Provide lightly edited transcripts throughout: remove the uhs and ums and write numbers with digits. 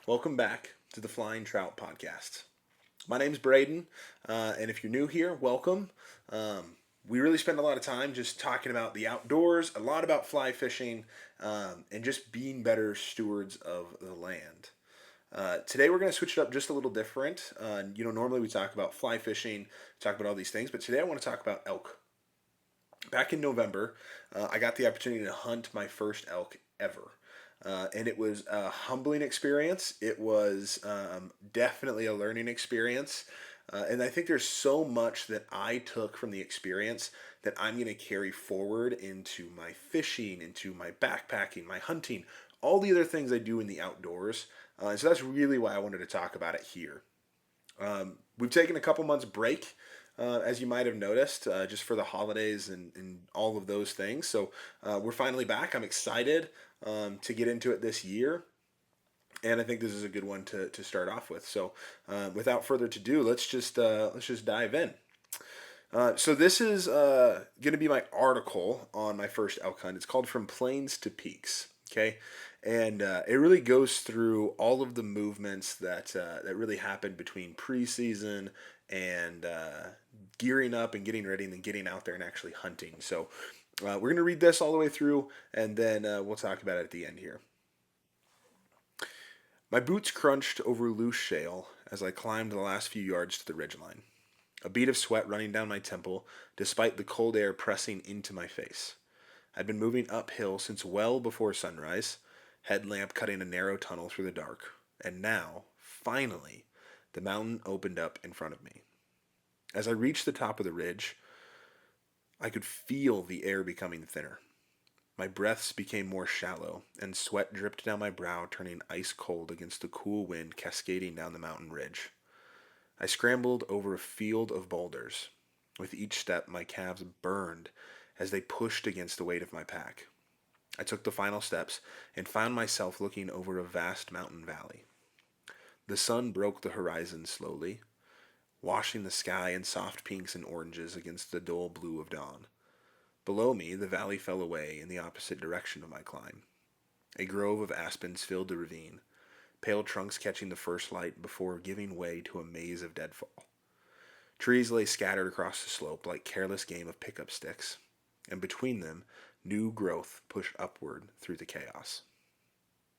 Welcome back to the Flying Trout Podcast. My name's Braden, and if you're new here, welcome. We really spend a lot of time just talking about the outdoors, a lot about fly fishing, and just being better stewards of the land. Today we're going to switch it up just a little different. Normally we talk about fly fishing, talk about all these things, but today I want to talk about elk. Back in November, I got the opportunity to hunt my first elk ever. And it was a humbling experience. It was definitely a learning experience. And I think there's so much that I took from the experience that I'm going to carry forward into my fishing, into my backpacking, my hunting, all the other things I do in the outdoors. And so that's really why I wanted to talk about it here. We've taken a couple months break, as you might have noticed, just for the holidays and all of those things. So we're finally back. I'm excited to get into it this year. And I think this is a good one to start off with. So, without further ado, let's just dive in. So this is going to be my article on my first elk hunt. It's called "From Plains to Peaks." Okay, and it really goes through all of the movements that really happened between preseason and gearing up and getting ready and then getting out there and actually hunting. So we're going to read this all the way through, and then we'll talk about it at the end here. My boots crunched over loose shale as I climbed the last few yards to the ridgeline, a bead of sweat running down my temple despite the cold air pressing into my face. I'd been moving uphill since well before sunrise, headlamp cutting a narrow tunnel through the dark, and now, finally, the mountain opened up in front of me. As I reached the top of the ridge, I could feel the air becoming thinner. My breaths became more shallow, and sweat dripped down my brow, turning ice cold against the cool wind cascading down the mountain ridge. I scrambled over a field of boulders. With each step, my calves burned as they pushed against the weight of my pack. I took the final steps and found myself looking over a vast mountain valley. The sun broke the horizon slowly, washing the sky in soft pinks and oranges against the dull blue of dawn. Below me, the valley fell away in the opposite direction of my climb. A grove of aspens filled the ravine, pale trunks catching the first light before giving way to a maze of deadfall. Trees lay scattered across the slope like careless game of pickup sticks, and between them, new growth pushed upward through the chaos.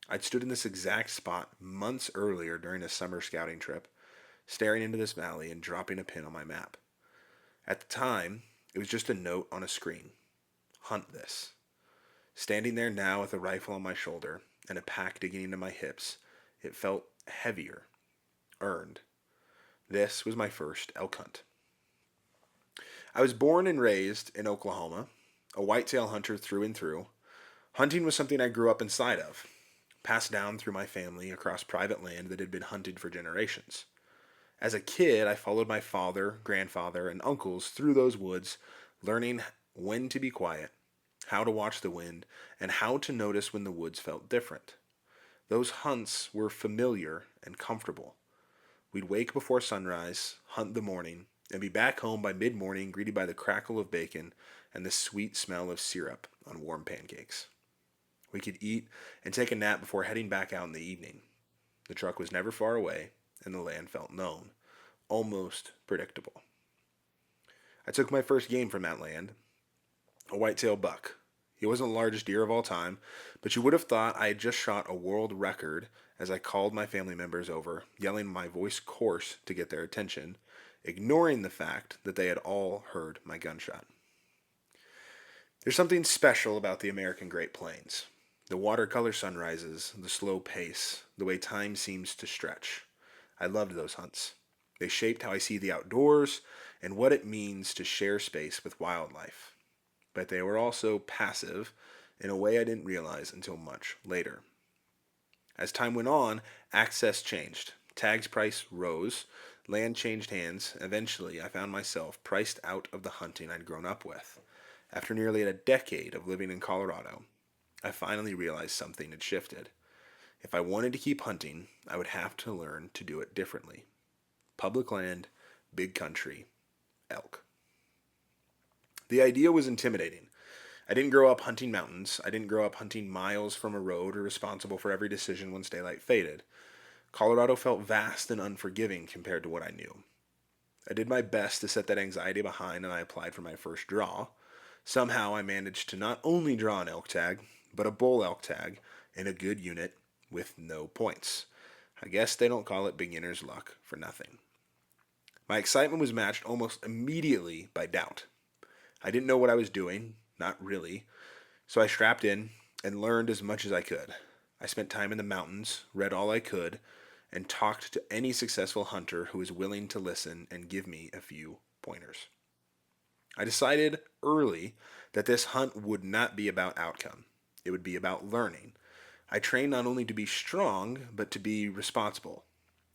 I'd stood in this exact spot months earlier during a summer scouting trip, staring into this valley and dropping a pin on my map. At the time, it was just a note on a screen. Hunt this. Standing there now with a rifle on my shoulder and a pack digging into my hips, it felt heavier, earned. This was my first elk hunt. I was born and raised in Oklahoma, a whitetail hunter through and through. Hunting was something I grew up inside of, passed down through my family across private land that had been hunted for generations. As a kid, I followed my father, grandfather, and uncles through those woods, learning when to be quiet, how to watch the wind, and how to notice when the woods felt different. Those hunts were familiar and comfortable. We'd wake before sunrise, hunt the morning, and be back home by mid morning, greeted by the crackle of bacon and the sweet smell of syrup on warm pancakes. We could eat and take a nap before heading back out in the evening. The truck was never far away, and the land felt known, almost predictable. I took my first game from that land, a whitetail buck. He wasn't the largest deer of all time, but you would have thought I had just shot a world record as I called my family members over, yelling my voice coarse to get their attention, ignoring the fact that they had all heard my gunshot. There's something special about the American Great Plains. The watercolor sunrises, the slow pace, the way time seems to stretch. I loved those hunts. They shaped how I see the outdoors and what it means to share space with wildlife. But they were also passive in a way I didn't realize until much later. As time went on, access changed. Tag's price rose, land changed hands. Eventually, I found myself priced out of the hunting I'd grown up with. After nearly a decade of living in Colorado, I finally realized something had shifted. If I wanted to keep hunting, I would have to learn to do it differently. Public land, big country, elk. The idea was intimidating. I didn't grow up hunting mountains. I didn't grow up hunting miles from a road or responsible for every decision once daylight faded. Colorado felt vast and unforgiving compared to what I knew. I did my best to set that anxiety behind and I applied for my first draw. Somehow I managed to not only draw an elk tag, but a bull elk tag in a good unit with no points. I guess they don't call it beginner's luck for nothing. My excitement was matched almost immediately by doubt. I didn't know what I was doing, not really, so I strapped in and learned as much as I could. I spent time in the mountains, read all I could, and talked to any successful hunter who was willing to listen and give me a few pointers. I decided early that this hunt would not be about outcome. It would be about learning. I trained not only to be strong, but to be responsible.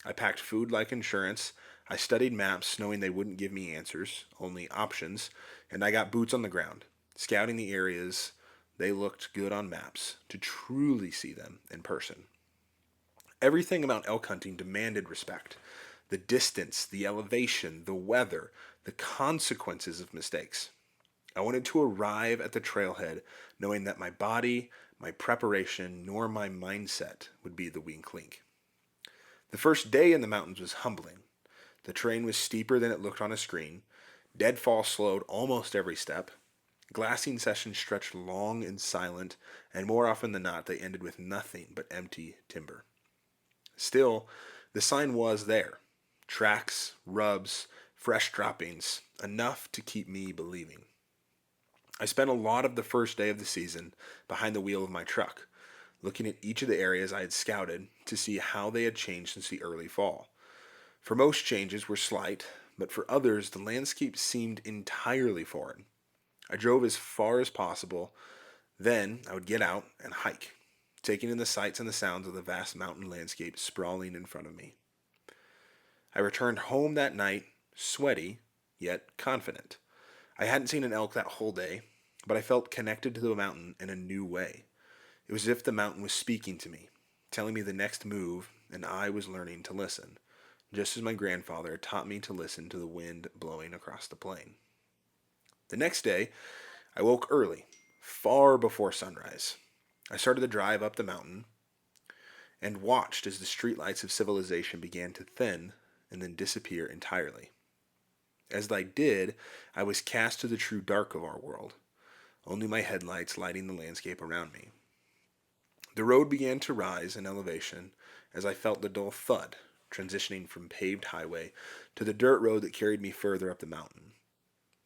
I packed food like insurance. I studied maps, knowing they wouldn't give me answers, only options, and I got boots on the ground, scouting the areas they looked good on maps to truly see them in person. Everything about elk hunting demanded respect. The distance, the elevation, the weather, the consequences of mistakes. I wanted to arrive at the trailhead knowing that my body, my preparation, nor my mindset would be the weak link. The first day in the mountains was humbling. The terrain was steeper than it looked on a screen. Deadfall slowed almost every step. Glassing sessions stretched long and silent, and more often than not, they ended with nothing but empty timber. Still, the sign was there. Tracks, rubs, fresh droppings, enough to keep me believing. I spent a lot of the first day of the season behind the wheel of my truck, looking at each of the areas I had scouted to see how they had changed since the early fall. For most, changes were slight, but for others the landscape seemed entirely foreign. I drove as far as possible, then I would get out and hike, taking in the sights and the sounds of the vast mountain landscape sprawling in front of me. I returned home that night, sweaty, yet confident. I hadn't seen an elk that whole day, but I felt connected to the mountain in a new way. It was as if the mountain was speaking to me, telling me the next move, and I was learning to listen, just as my grandfather taught me to listen to the wind blowing across the plain. The next day, I woke early, far before sunrise. I started the drive up the mountain and watched as the streetlights of civilization began to thin and then disappear entirely. As I did, I was cast to the true dark of our world, only my headlights lighting the landscape around me. The road began to rise in elevation as I felt the dull thud, transitioning from paved highway to the dirt road that carried me further up the mountain.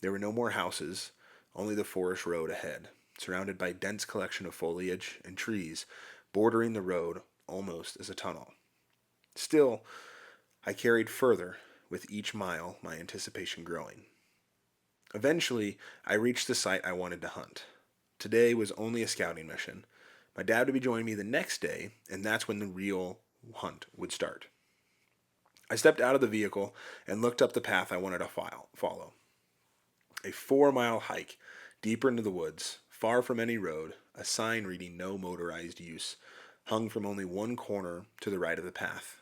There were no more houses, only the forest road ahead, surrounded by a dense collection of foliage and trees bordering the road almost as a tunnel. Still, I carried further, with each mile my anticipation growing. Eventually, I reached the site I wanted to hunt. Today was only a scouting mission. My dad would be joining me the next day, and that's when the real hunt would start. I stepped out of the vehicle and looked up the path I wanted to follow. A 4-mile hike deeper into the woods, far from any road, a sign reading no motorized use, hung from only one corner to the right of the path.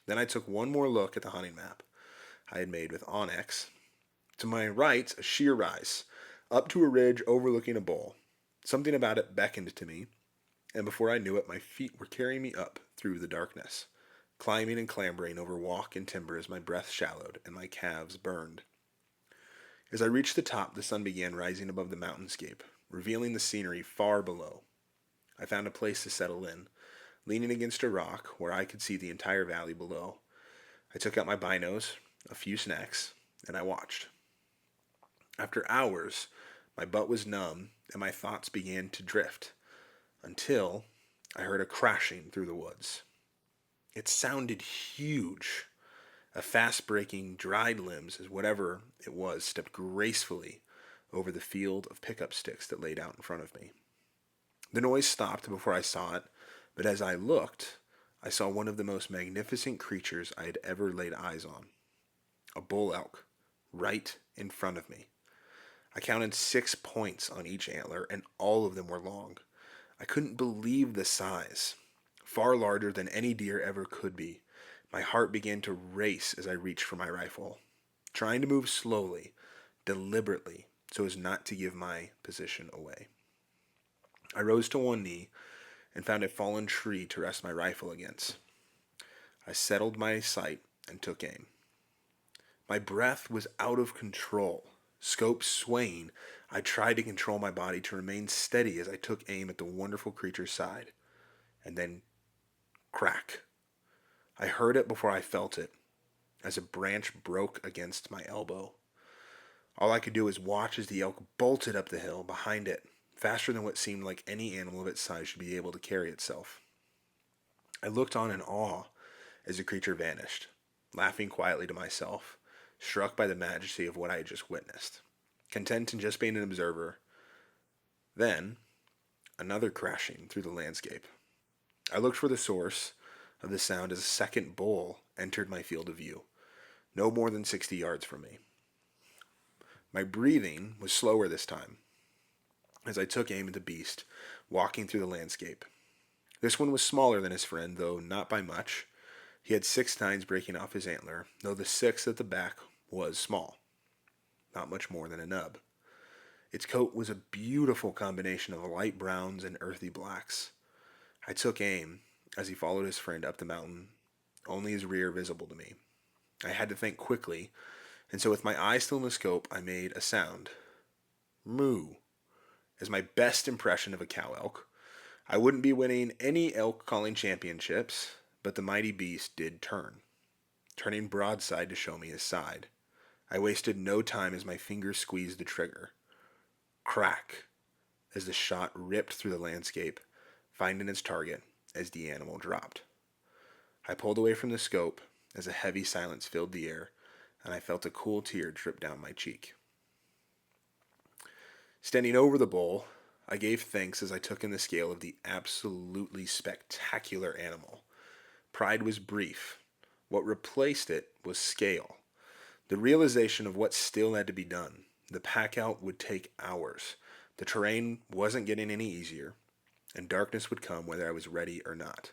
Then I took one more look at the hunting map I had made with Onyx. To my right, a sheer rise, up to a ridge overlooking a bowl. Something about it beckoned to me, and before I knew it, my feet were carrying me up through the darkness, climbing and clambering over walk and timber as my breath shallowed and my calves burned. As I reached the top, the sun began rising above the mountainscape, revealing the scenery far below. I found a place to settle in, leaning against a rock where I could see the entire valley below. I took out my binos, a few snacks, and I watched. After hours, my butt was numb and my thoughts began to drift until I heard a crashing through the woods. It sounded huge. A fast-breaking, dried limbs as whatever it was stepped gracefully over the field of pickup sticks that laid out in front of me. The noise stopped before I saw it, but as I looked, I saw one of the most magnificent creatures I had ever laid eyes on. A bull elk, right in front of me. I counted 6 points on each antler, and all of them were long. I couldn't believe the size, far larger than any deer ever could be. My heart began to race as I reached for my rifle, trying to move slowly, deliberately, so as not to give my position away. I rose to one knee and found a fallen tree to rest my rifle against. I settled my sight and took aim. My breath was out of control. Scope swaying, I tried to control my body to remain steady as I took aim at the wonderful creature's side. And then, crack. I heard it before I felt it, as a branch broke against my elbow. All I could do was watch as the elk bolted up the hill behind it, faster than what seemed like any animal of its size should be able to carry itself. I looked on in awe as the creature vanished, laughing quietly to myself, struck by the majesty of what I had just witnessed. Content in just being an observer, then another crashing through the landscape. I looked for the source of the sound as a second bull entered my field of view, no more than 60 yards from me. My breathing was slower this time as I took aim at the beast, walking through the landscape. This one was smaller than his friend, though not by much. He had 6 tines breaking off his antler, though the 6th at the back was small, not much more than a nub. Its coat was a beautiful combination of light browns and earthy blacks. I took aim as he followed his friend up the mountain, only his rear visible to me. I had to think quickly, and so with my eyes still in the scope, I made a sound. Moo, as my best impression of a cow elk. I wouldn't be winning any elk calling championships, but the mighty beast did turn, turning broadside to show me his side. I wasted no time as my fingers squeezed the trigger. Crack, as the shot ripped through the landscape, finding its target as the animal dropped. I pulled away from the scope as a heavy silence filled the air, and I felt a cool tear drip down my cheek. Standing over the bull, I gave thanks as I took in the scale of the absolutely spectacular animal. Pride was brief. What replaced it was scale. The realization of what still had to be done. The pack out would take hours. The terrain wasn't getting any easier, and darkness would come whether I was ready or not.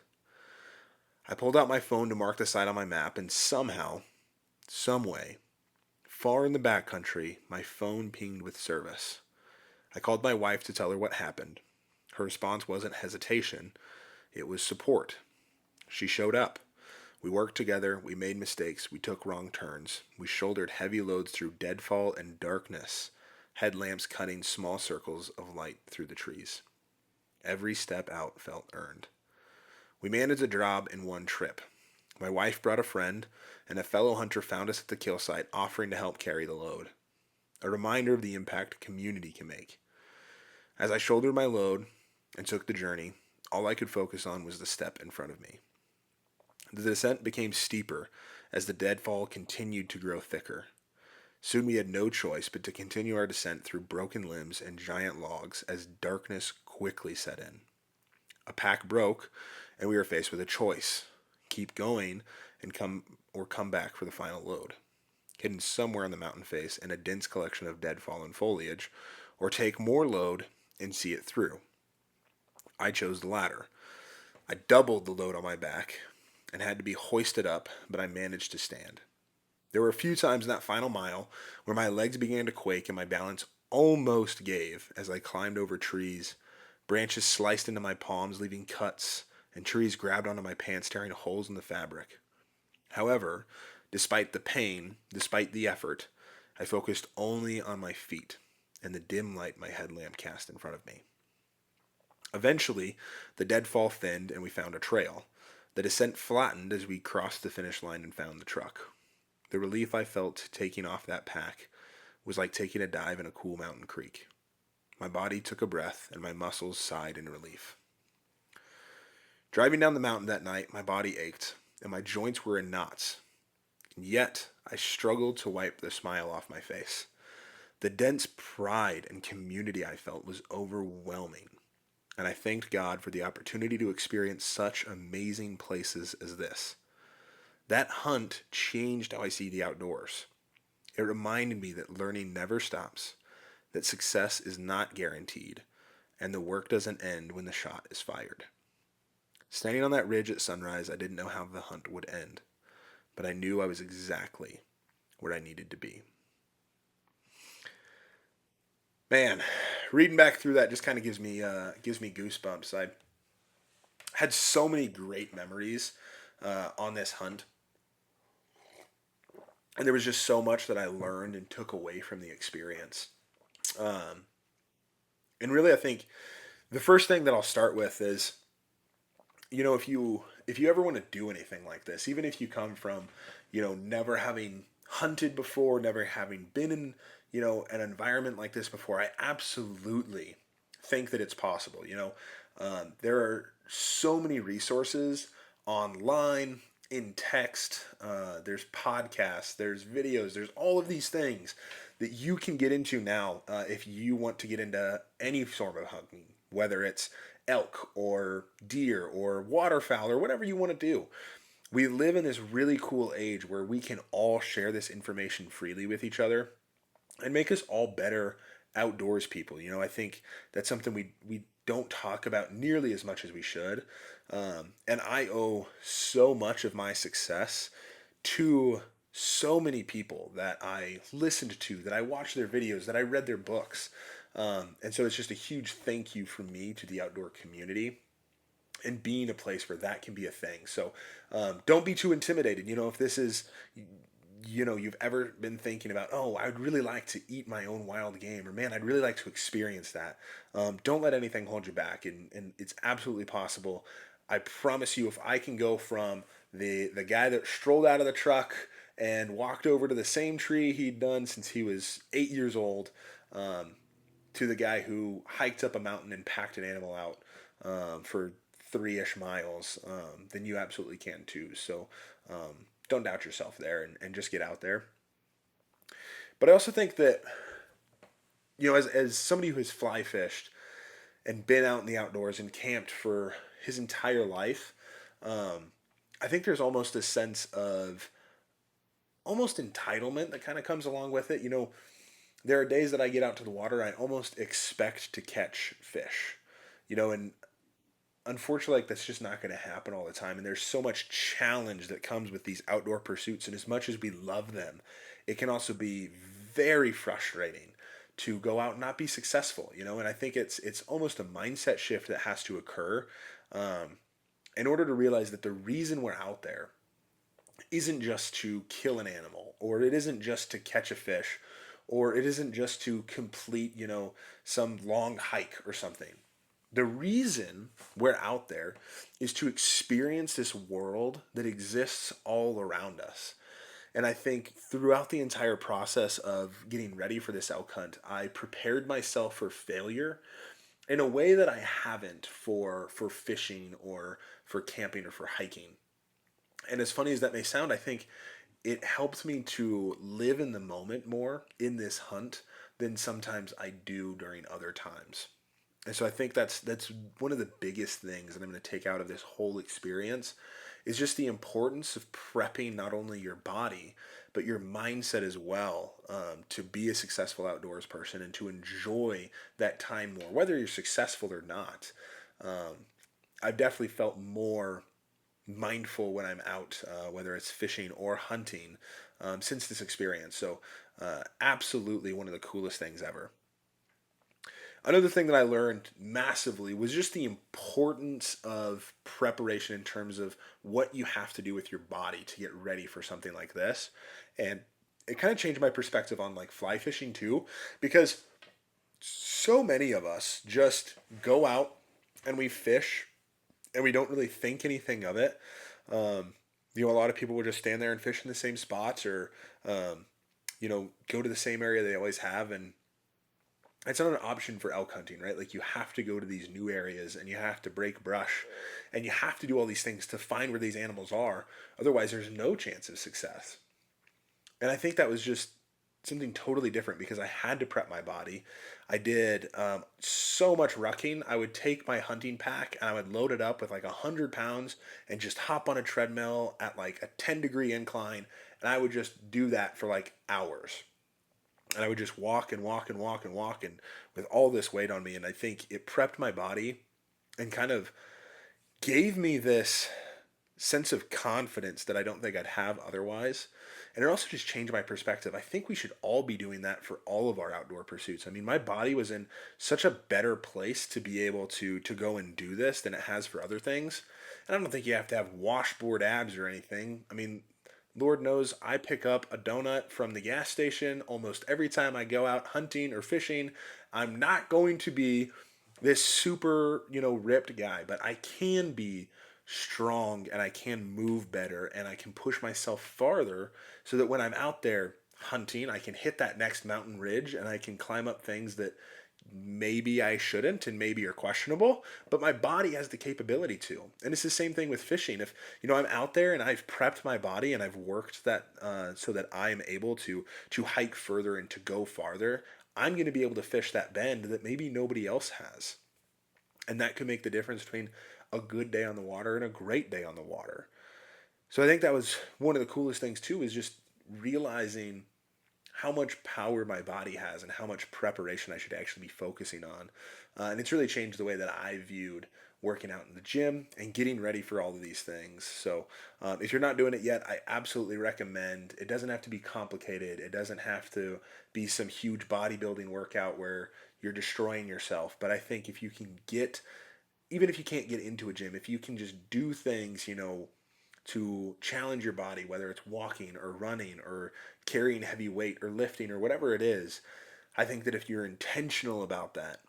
I pulled out my phone to mark the site on my map, and somehow, someway, far in the backcountry, my phone pinged with service. I called my wife to tell her what happened. Her response wasn't hesitation, it was support. She showed up. We worked together, we made mistakes, we took wrong turns, we shouldered heavy loads through deadfall and darkness, headlamps cutting small circles of light through the trees. Every step out felt earned. We managed the job in one trip. My wife brought a friend, and a fellow hunter found us at the kill site offering to help carry the load. A reminder of the impact community can make. As I shouldered my load and took the journey, all I could focus on was the step in front of me. The descent became steeper as the deadfall continued to grow thicker. Soon we had no choice but to continue our descent through broken limbs and giant logs as darkness quickly set in. A pack broke, and we were faced with a choice: keep going and come back for the final load, hidden somewhere on the mountain face in a dense collection of dead fallen foliage, or take more load and see it through. I chose the latter. I doubled the load on my back and had to be hoisted up, but I managed to stand. There were a few times in that final mile where my legs began to quake and my balance almost gave as I climbed over trees. Branches sliced into my palms, leaving cuts, and trees grabbed onto my pants, tearing holes in the fabric. However, despite the pain, despite the effort, I focused only on my feet and the dim light my headlamp cast in front of me. Eventually, the deadfall thinned and we found a trail. The descent flattened as we crossed the finish line and found the truck. The relief I felt taking off that pack was like taking a dive in a cool mountain creek. My body took a breath and my muscles sighed in relief. Driving down the mountain that night, my body ached and my joints were in knots. And yet, I struggled to wipe the smile off my face. The dense pride and community I felt was overwhelming, and I thanked God for the opportunity to experience such amazing places as this. That hunt changed how I see the outdoors. It reminded me that learning never stops, that success is not guaranteed, and the work doesn't end when the shot is fired. Standing on that ridge at sunrise, I didn't know how the hunt would end, but I knew I was exactly where I needed to be. Man, reading back through that just kind of gives me goosebumps. I had so many great memories on this hunt. And there was just so much that I learned and took away from the experience. Um, and really, I think the first thing that I'll start with is, if you ever want to do anything like this, even if you come from, never having hunted before, never having been in, an environment like this before, I absolutely think that it's possible. There are so many resources online, in text. There's podcasts, there's videos, there's all of these things that you can get into now if you want to get into any sort of hunting, whether it's elk or deer or waterfowl or whatever you want to do. We live in this really cool age where we can all share this information freely with each other and make us all better outdoors people. I think that's something we don't talk about nearly as much as we should. And I owe so much of my success to so many people that I listened to, that I watched their videos, that I read their books. And so it's just a huge thank you from me to the outdoor community and being a place where that can be a thing. So don't be too intimidated. If this is, you've ever been thinking about, oh, I would really like to eat my own wild game, or man, I'd really like to experience that. Don't let anything hold you back. And it's absolutely possible. I promise you, if I can go from the guy that strolled out of the truck and walked over to the same tree he'd done since he was 8 years old, um, to the guy who hiked up a mountain and packed an animal out for 3-ish miles, then you absolutely can too. So don't doubt yourself there, and just get out there. But I also think that, as somebody who has fly fished and been out in the outdoors and camped for his entire life, I think there's almost a sense of almost entitlement that kind of comes along with it. There are days that I get out to the water, I almost expect to catch fish, and unfortunately, like, that's just not going to happen all the time. And there's so much challenge that comes with these outdoor pursuits. And as much as we love them, it can also be very frustrating to go out and not be successful, and I think it's almost a mindset shift that has to occur um, in order to realize that the reason we're out there isn't just to kill an animal, or it isn't just to catch a fish, or it isn't just to complete, some long hike or something. The reason we're out there is to experience this world that exists all around us. And I think throughout the entire process of getting ready for this elk hunt, I prepared myself for failure in a way that I haven't for fishing or for camping or for hiking. And as funny as that may sound, I think it helped me to live in the moment more in this hunt than sometimes I do during other times. And so I think that's one of the biggest things that I'm going to take out of this whole experience is just the importance of prepping not only your body but your mindset as well, to be a successful outdoors person and to enjoy that time more, whether you're successful or not. Um, I've definitely felt more mindful when I'm out, whether it's fishing or hunting, since this experience. So, absolutely one of the coolest things ever. Another thing that I learned massively was just the importance of preparation in terms of what you have to do with your body to get ready for something like this. And it kind of changed my perspective on like fly fishing too, because so many of us just go out and we fish and we don't really think anything of it. A lot of people will just stand there and fish in the same spots, or, go to the same area they always have. And it's not an option for elk hunting, right? Like, you have to go to these new areas and you have to break brush and you have to do all these things to find where these animals are. Otherwise, there's no chance of success. And I think that was just something totally different because I had to prep my body. I did so much rucking. I would take my hunting pack and I would load it up with like 100 pounds and just hop on a treadmill at like a 10-degree incline. And I would just do that for like hours. And I would just walk and walk and walk and walk and with all this weight on me. And I think it prepped my body and kind of gave me this sense of confidence that I don't think I'd have otherwise. And it also just changed my perspective. I think we should all be doing that for all of our outdoor pursuits. I mean, my body was in such a better place to be able to go and do this than it has for other things. And I don't think you have to have washboard abs or anything. I mean, Lord knows I pick up a donut from the gas station almost every time I go out hunting or fishing. I'm not going to be this super, ripped guy, but I can be strong and I can move better and I can push myself farther so that when I'm out there hunting, I can hit that next mountain ridge and I can climb up things that maybe I shouldn't and maybe are questionable, but my body has the capability to. And it's the same thing with fishing. If I'm out there and I've prepped my body and I've worked that so that I am able to hike further and to go farther, I'm going to be able to fish that bend that maybe nobody else has. And that could make the difference between a good day on the water and a great day on the water. So I think that was one of the coolest things too, is just realizing how much power my body has and how much preparation I should actually be focusing on. And it's really changed the way that I viewed working out in the gym and getting ready for all of these things. So if you're not doing it yet, I absolutely recommend. It doesn't have to be complicated. It doesn't have to be some huge bodybuilding workout where you're destroying yourself. But I think if you can get, even if you can't get into a gym, if you can just do things, to challenge your body, whether it's walking or running or carrying heavy weight or lifting or whatever it is, I think that if you're intentional about that,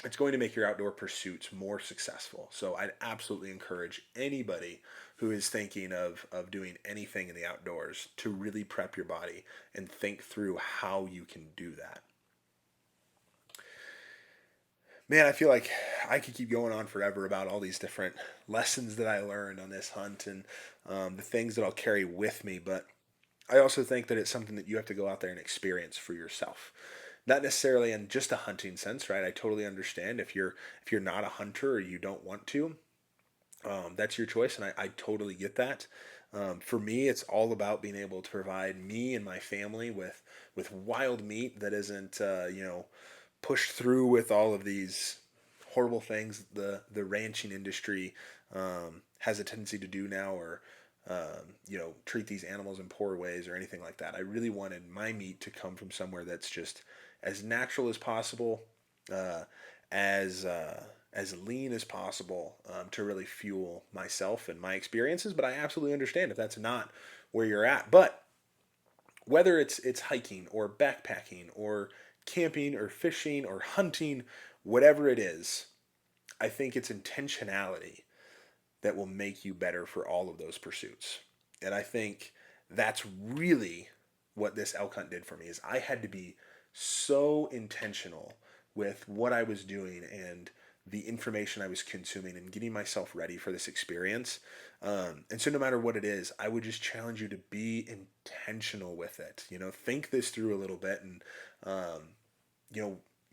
it's going to make your outdoor pursuits more successful. So I'd absolutely encourage anybody who is thinking of doing anything in the outdoors to really prep your body and think through how you can do that. Man, I feel like I could keep going on forever about all these different lessons that I learned on this hunt and the things that I'll carry with me. But I also think that it's something that you have to go out there and experience for yourself. Not necessarily in just a hunting sense, right? I totally understand if you're not a hunter or you don't want to. That's your choice, and I totally get that. For me, it's all about being able to provide me and my family with wild meat that isn't pushed through with all of these horrible things the ranching industry has a tendency to do now, or treat these animals in poor ways or anything like that. I really wanted my meat to come from somewhere that's just as natural as possible, uh, as lean as possible, to really fuel myself and my experiences. But I absolutely understand if that's not where you're at. But whether it's hiking or backpacking or camping or fishing or hunting, whatever it is, I think it's intentionality that will make you better for all of those pursuits. And I think that's really what this elk hunt did for me, is I had to be so intentional with what I was doing and the information I was consuming and getting myself ready for this experience. And so no matter what it is, I would just challenge you to be intentional with it. Think this through a little bit and, um,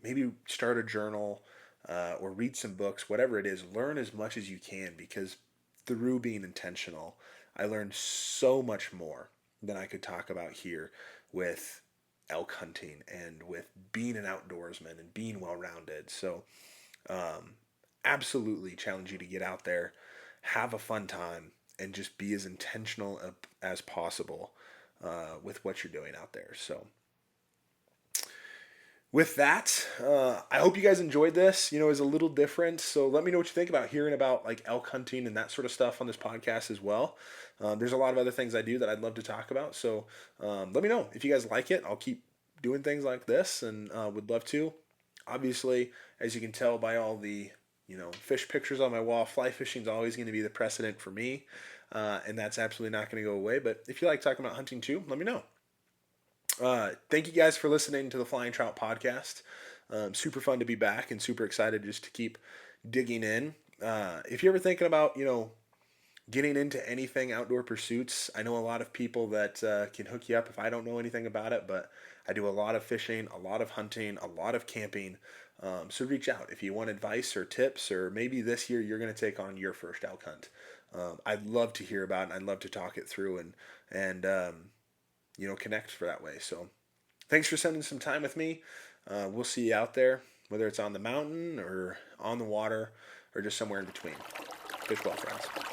maybe start a journal, or read some books, whatever it is. Learn as much as you can, because through being intentional, I learned so much more than I could talk about here with elk hunting and with being an outdoorsman and being well rounded. So, um, absolutely challenge you to get out there, have a fun time, and just be as intentional as possible with what you're doing out there. So, with that, I hope you guys enjoyed this. It's a little different, so let me know what you think about hearing about like elk hunting and that sort of stuff on this podcast as well. There's a lot of other things I do that I'd love to talk about, so let me know if you guys like it. I'll keep doing things like this, and would love to. Obviously, as you can tell by all the fish pictures on my wall, fly fishing is always going to be the precedent for me, and that's absolutely not going to go away. But if you like talking about hunting too, let me know. Thank you guys for listening to the Flying Trout podcast. Super fun to be back and super excited just to keep digging in. If you're ever thinking about, getting into anything outdoor pursuits, I know a lot of people that can hook you up if I don't know anything about it, but I do a lot of fishing, a lot of hunting, a lot of camping. So reach out if you want advice or tips, or maybe this year you're going to take on your first elk hunt. I'd love to hear about it, and I'd love to talk it through and connect for that way. So thanks for spending some time with me. We'll see you out there, whether it's on the mountain or on the water or just somewhere in between. Fish well, friends.